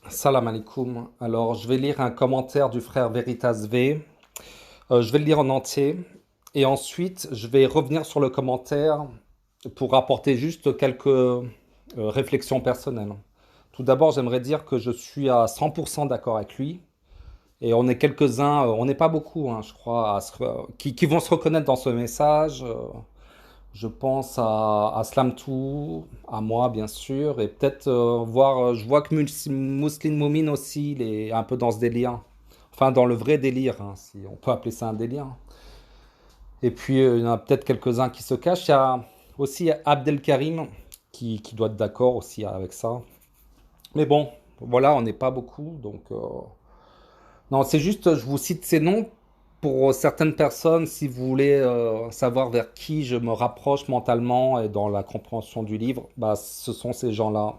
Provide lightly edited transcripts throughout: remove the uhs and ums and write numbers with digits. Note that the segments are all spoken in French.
Salam alaikum. Alors, je vais lire un commentaire du frère Veritas V. Je vais le lire en entier. Et ensuite, je vais revenir sur le commentaire pour apporter juste quelques réflexions personnelles. Tout d'abord, j'aimerais dire que je suis à 100% d'accord avec lui. Et on est quelques-uns, on n'est pas beaucoup, hein, je crois, qui vont se reconnaître dans ce message. Je pense à Slamtou, à moi bien sûr, et peut-être voir, je vois que Mousseline Moumine aussi, il est un peu dans ce délire. Enfin, dans le vrai délire, hein, si on peut appeler ça un délire. Et puis, il y en a peut-être quelques-uns qui se cachent. Il y a aussi Abdelkarim qui doit être d'accord aussi avec ça. Mais bon, voilà, on n'est pas beaucoup, donc... Non, c'est juste, je vous cite ces noms pour certaines personnes, si vous voulez savoir vers qui je me rapproche mentalement et dans la compréhension du livre, bah, ce sont ces gens-là.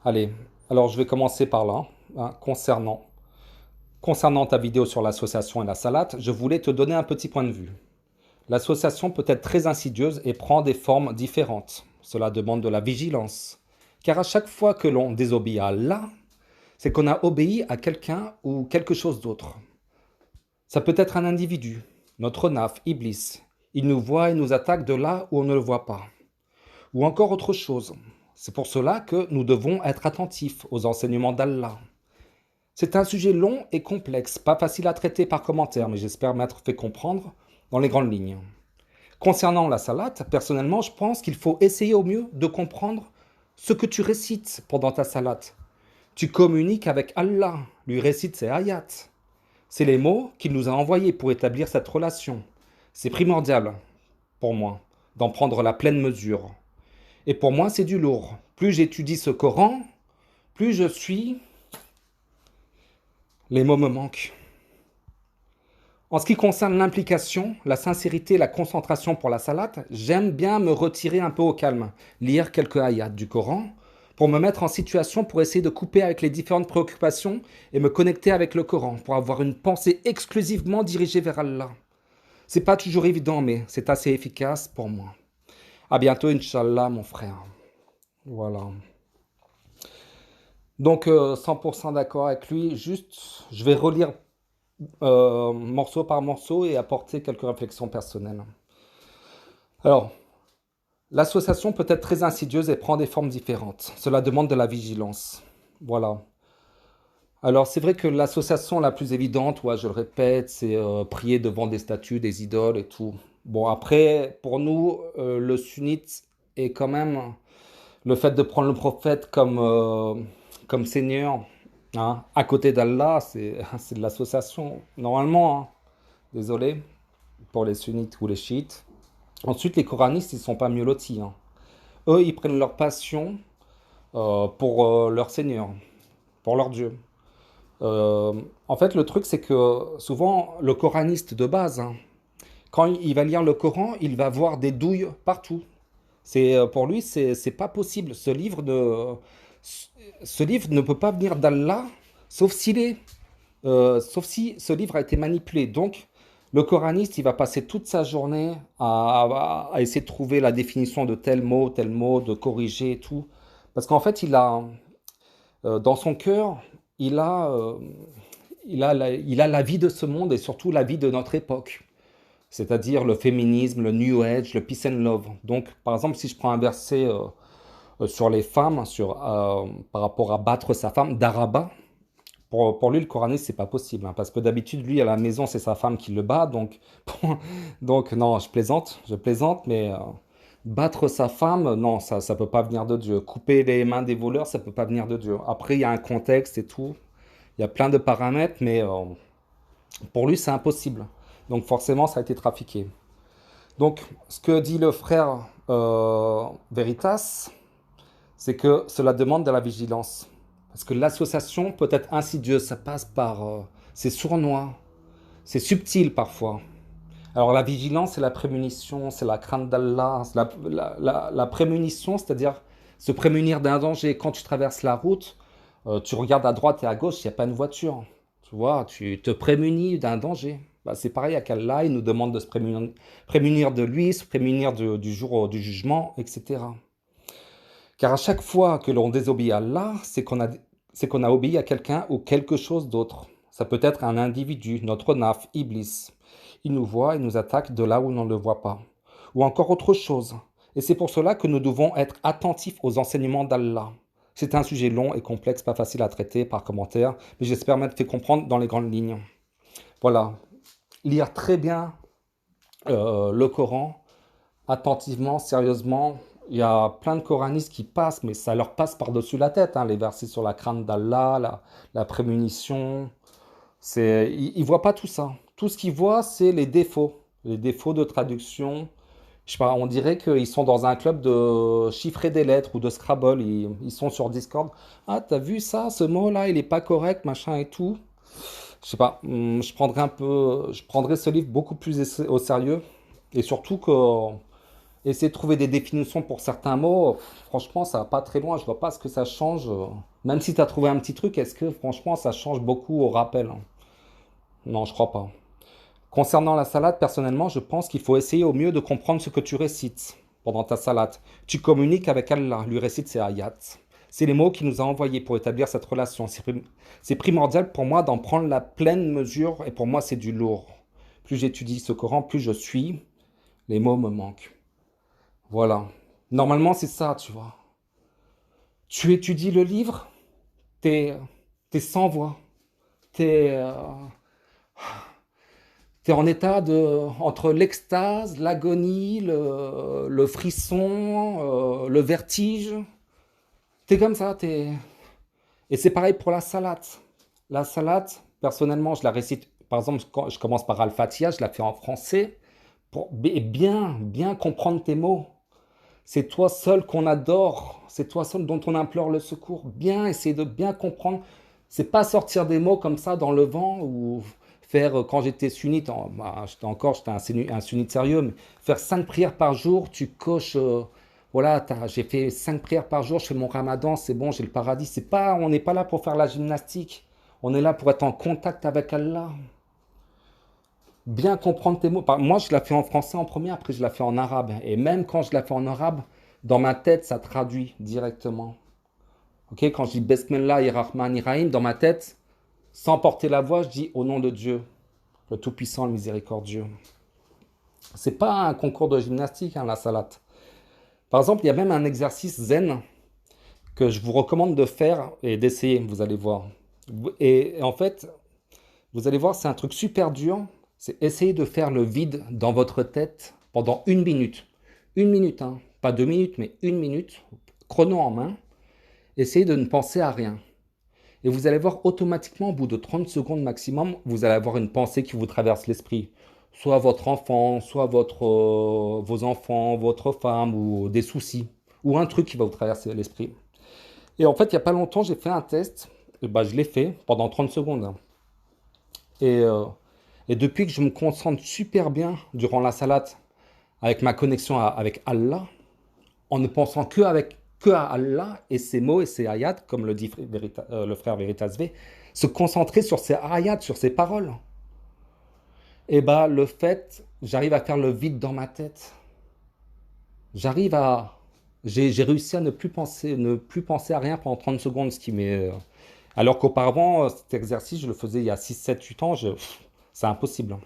Allez, alors je vais commencer par là, hein, concernant ta vidéo sur l'association et la salade, je voulais te donner un petit point de vue. L'association peut être très insidieuse et prend des formes différentes. Cela demande de la vigilance. Car à chaque fois que l'on désobéit à Allah, c'est qu'on a obéi à quelqu'un ou quelque chose d'autre. Ça peut être un individu, notre naf, Iblis. Il nous voit et nous attaque de là où on ne le voit pas. Ou encore autre chose. C'est pour cela que nous devons être attentifs aux enseignements d'Allah. C'est un sujet long et complexe, pas facile à traiter par commentaire, mais j'espère m'être fait comprendre dans les grandes lignes. Concernant la salate, personnellement, je pense qu'il faut essayer au mieux de comprendre ce que tu récites pendant ta salate. Tu communiques avec Allah, lui récites ses ayats. C'est les mots qu'il nous a envoyés pour établir cette relation. C'est primordial, pour moi, d'en prendre la pleine mesure. Et pour moi, c'est du lourd. Plus j'étudie ce Coran, plus je suis... Les mots me manquent. En ce qui concerne l'implication, la sincérité, la concentration pour la salate, j'aime bien me retirer un peu au calme, lire quelques ayats du Coran, pour me mettre en situation pour essayer de couper avec les différentes préoccupations et me connecter avec le Coran, pour avoir une pensée exclusivement dirigée vers Allah. C'est pas toujours évident, mais c'est assez efficace pour moi. À bientôt, Inch'Allah, mon frère. Voilà. Donc, 100% d'accord avec lui. Juste, je vais relire morceau par morceau et apporter quelques réflexions personnelles. Alors, l'association peut être très insidieuse et prend des formes différentes. Cela demande de la vigilance. Voilà. Alors, c'est vrai que l'association la plus évidente, ouais, je le répète, c'est prier devant des statues, des idoles et tout. Bon, après, pour nous, le sunnite est quand même le fait de prendre le prophète comme Seigneur, hein, à côté d'Allah, c'est de l'association, normalement, hein. Désolé pour les sunnites ou les chiites. Ensuite, les coranistes, ils sont pas mieux lotis, hein. Eux, ils prennent leur passion pour leur Seigneur, pour leur Dieu. Euh, En fait, le truc, c'est que souvent, le coraniste de base, hein, quand il va lire le Coran, il va voir des douilles partout. Pour lui, c'est pas possible. Ce livre ne peut pas venir d'Allah, sauf sauf si ce livre a été manipulé. Donc, le coraniste, il va passer toute sa journée à essayer de trouver la définition de tel mot, de corriger et tout. Parce qu'en fait, dans son cœur, il a, euh, il a la vie de ce monde et surtout la vie de notre époque. C'est-à-dire le féminisme, le New Age, le Peace and Love. Donc, par exemple, si je prends un verset sur les femmes, par rapport à battre sa femme, d'Araba, pour lui, le coraniste, c'est pas possible, hein, parce que d'habitude, lui, à la maison, c'est sa femme qui le bat, donc, donc non, je plaisante, mais battre sa femme, non, ça peut pas venir de Dieu. Couper les mains des voleurs, ça peut pas venir de Dieu. Après, il y a un contexte et tout, il y a plein de paramètres, mais pour lui, c'est impossible. Donc forcément, ça a été trafiqué. Donc, ce que dit le frère Veritas, c'est que cela demande de la vigilance. Parce que l'association peut être insidieuse, ça passe par... c'est sournois, c'est subtil parfois. Alors la vigilance, c'est la prémunition, c'est la crainte d'Allah, c'est la prémunition, c'est-à-dire se prémunir d'un danger. Quand tu traverses la route, tu regardes à droite et à gauche, il n'y a pas une voiture. Tu vois, tu te prémunis d'un danger. Bah, c'est pareil avec Allah, il nous demande de se prémunir de lui, se prémunir du jour du jugement, etc. Car à chaque fois que l'on désobéit à Allah, c'est qu'on a obéi à quelqu'un ou quelque chose d'autre. Ça peut être un individu, notre naf, Iblis. Il nous voit et nous attaque de là où l'on ne le voit pas. Ou encore autre chose. Et c'est pour cela que nous devons être attentifs aux enseignements d'Allah. C'est un sujet long et complexe, pas facile à traiter par commentaire, mais j'espère m'être fait comprendre dans les grandes lignes. Voilà. Lire très bien le Coran, attentivement, sérieusement. Il y a plein de coranistes qui passent, mais ça leur passe par-dessus la tête, hein, les versets sur la crainte d'Allah, la prémunition. Ils ne voient pas tout ça. Tout ce qu'ils voient, c'est les défauts de traduction. Je sais pas, on dirait qu'ils sont dans un club de chiffrer des lettres ou de Scrabble. Ils sont sur Discord. Ah, t'as vu ça, ce mot-là, il est pas correct, machin et tout. Je sais pas, je prendrais ce livre beaucoup plus au sérieux. Et surtout que essayer de trouver des définitions pour certains mots, franchement, ça va pas très loin. Je vois pas ce que ça change. Même si tu as trouvé un petit truc, est-ce que franchement ça change beaucoup au rappel? Non, je crois pas. Concernant la salade, personnellement, je pense qu'il faut essayer au mieux de comprendre ce que tu récites pendant ta salade. Tu communiques avec Allah, lui récite ses ayats. C'est les mots qu'il nous a envoyés pour établir cette relation. C'est primordial pour moi d'en prendre la pleine mesure et pour moi c'est du lourd. Plus j'étudie ce Coran, plus je suis, les mots me manquent. Voilà. Normalement c'est ça, tu vois. Tu étudies le livre, t'es, t'es sans voix. T'es, euh, T'es en état entre l'extase, l'agonie, le frisson, le vertige. T'es comme ça, Et c'est pareil pour la salade. La salade, personnellement, je la récite. Par exemple, quand je commence par Al-Fatiha, je la fais en français pour bien comprendre tes mots. C'est toi seul qu'on adore. C'est toi seul dont on implore le secours. Bien essayer de bien comprendre. C'est pas sortir des mots comme ça dans le vent ou faire, quand j'étais sunnite, j'étais un sunnite sérieux, mais faire 5 prières par jour, tu coches, voilà, j'ai fait 5 prières par jour, je fais mon ramadan, c'est bon, j'ai le paradis. C'est pas, on n'est pas là pour faire la gymnastique. On est là pour être en contact avec Allah. Bien comprendre tes mots. Moi, je la fais en français en premier, après je la fais en arabe. Et même quand je la fais en arabe, dans ma tête, ça traduit directement. Ok, quand je dis Besmellah Rahman Rahim, dans ma tête, sans porter la voix, je dis au nom de Dieu, le Tout-Puissant, le Miséricordieux. C'est pas un concours de gymnastique, hein, la salade. Par exemple, il y a même un exercice zen que je vous recommande de faire et d'essayer, vous allez voir. Et en fait, vous allez voir, c'est un truc super dur. C'est essayer de faire le vide dans votre tête pendant 1 minute. 1 minute, hein. Pas 2 minutes, mais 1 minute. Chrono en main. Essayez de ne penser à rien. Et vous allez voir automatiquement, au bout de 30 secondes maximum, vous allez avoir une pensée qui vous traverse l'esprit. Soit votre enfant, soit vos enfants, votre femme, ou des soucis. Ou un truc qui va vous traverser l'esprit. Et en fait, il n'y a pas longtemps, j'ai fait un test. Et bah, je l'ai fait pendant 30 secondes. Et, euh, et depuis que je me concentre super bien durant la salade avec ma connexion avec Allah, en ne pensant que à Allah et ses mots et ses ayats, comme le dit le frère Veritas V, se concentrer sur ses ayats, sur ses paroles. Et bah le fait, j'arrive à faire le vide dans ma tête. J'arrive à, j'ai réussi à ne plus penser à rien pendant 30 secondes, ce qui m'est, alors qu'auparavant, cet exercice, je le faisais il y a 6, 7, 8 ans, c'est impossible.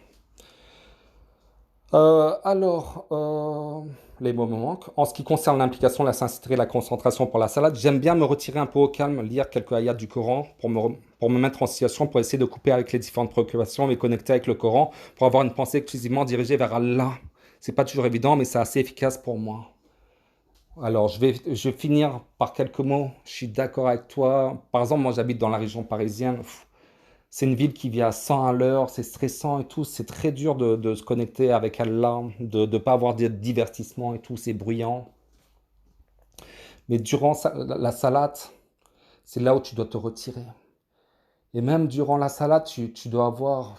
Les mots me manquent. En ce qui concerne l'implication, la sincérité et la concentration pour la salade, j'aime bien me retirer un peu au calme, lire quelques ayats du Coran pour me mettre en situation, pour essayer de couper avec les différentes préoccupations, me connecter avec le Coran, pour avoir une pensée exclusivement dirigée vers Allah. C'est pas toujours évident, mais c'est assez efficace pour moi. Alors, je vais finir par quelques mots. Je suis d'accord avec toi. Par exemple, moi, j'habite dans la région parisienne. C'est une ville qui vit à 100 à l'heure, c'est stressant et tout. C'est très dur de se connecter avec Allah, de ne pas avoir de divertissement et tout, c'est bruyant. Mais durant la salade, c'est là où tu dois te retirer. Et même durant la salade, tu dois avoir,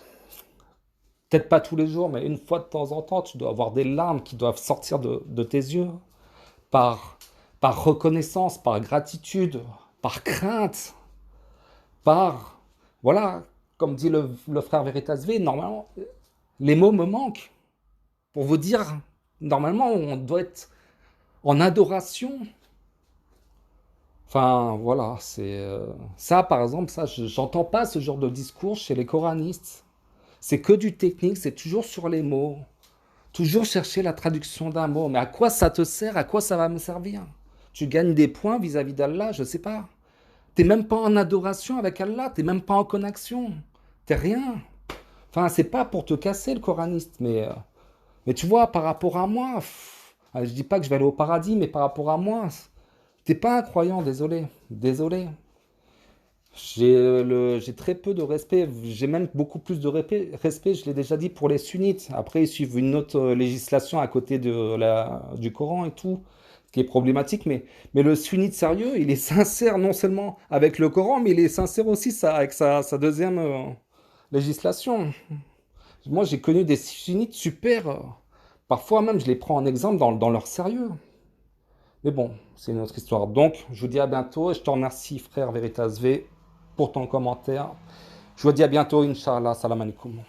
peut-être pas tous les jours, mais une fois de temps en temps, tu dois avoir des larmes qui doivent sortir de tes yeux par, par reconnaissance, par gratitude, par crainte, par... Voilà, comme dit le frère Veritas V, normalement, les mots me manquent pour vous dire, normalement, on doit être en adoration. Enfin, voilà, ça, par exemple, ça, j'entends pas ce genre de discours chez les coranistes. C'est que du technique, c'est toujours sur les mots. Toujours chercher la traduction d'un mot. Mais à quoi ça te sert? À quoi ça va me servir? Tu gagnes des points vis-à-vis d'Allah, je sais pas. T'es même pas en adoration avec Allah, t'es même pas en connexion. T'es rien. Enfin, c'est pas pour te casser le coraniste, mais tu vois, par rapport à moi, je dis pas que je vais aller au paradis, mais par rapport à moi, t'es pas un croyant, désolé. Désolé. J'ai très peu de respect, j'ai même beaucoup plus de respect, je l'ai déjà dit, pour les sunnites. Après, ils suivent une autre législation à côté du Coran et tout, ce qui est problématique, mais le sunnite sérieux, il est sincère non seulement avec le Coran, mais il est sincère aussi avec sa deuxième législation. Moi, j'ai connu des sunnites super, parfois même, je les prends en exemple dans leur sérieux. Mais bon, c'est une autre histoire. Donc, je vous dis à bientôt et je te remercie, frère Veritas V, pour ton commentaire. Je vous dis à bientôt, Inch'Allah. Salam alaikum.